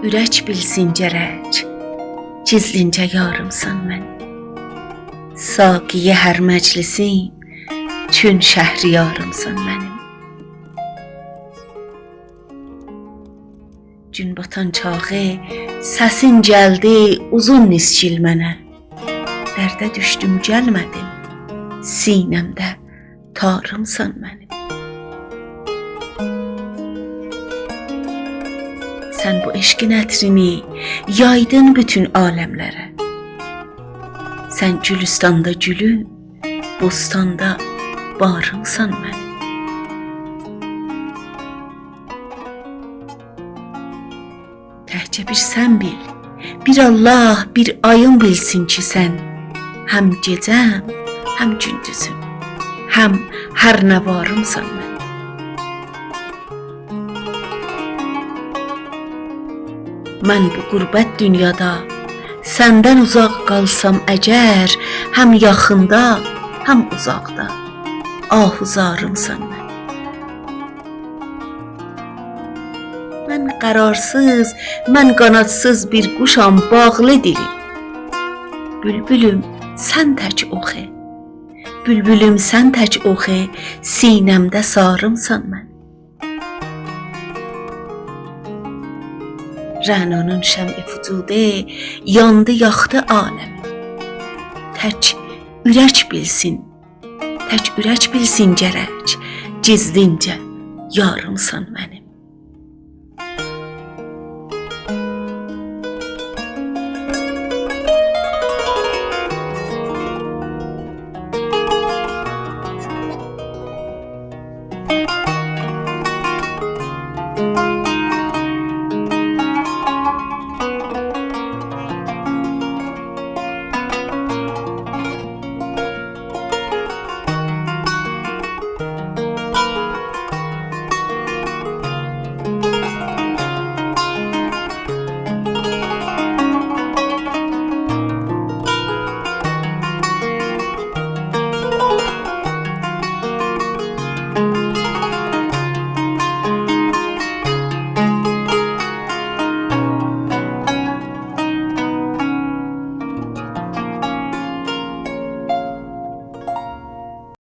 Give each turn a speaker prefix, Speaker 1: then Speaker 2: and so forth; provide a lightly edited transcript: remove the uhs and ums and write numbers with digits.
Speaker 1: ürək bilsin gərək, gizlincə yarımsan mənim. Saqiyə hər məclisim, tün şəhriyarımsan mənim. Gün batan çağı, səsin gəldi uzun niskil mənə. Dərdə düşdüm gəlmədim, sinəmdə tarımsan mənim. Sən bu eşqin ətrini yaydın bütün aləmlərə. Sən gülüstanda gülüm, bostanda barımsan mənim. Təhcə bir sən bil, bir Allah, bir ayın bilsin ki sən həm gecəm, həm gündüzüm, həm hər nə varımsan mənim. Mən bu qürbət dünyada səndən uzaq qalsam əgər, həm yaxında, həm uzaqda ahuzarımsan mən. Mən qərarsız, mən qanadsız bir quşam, bağlı dilim. Bülbülüm sən tək oxu, bülbülüm sən tək oxu, sinəmdə sarımsan mən. Rənanın şəm'i vücudu yandı, yaxdı aləmi. Tək ürək bilsin gərək, gizlincə yarımsan mənim.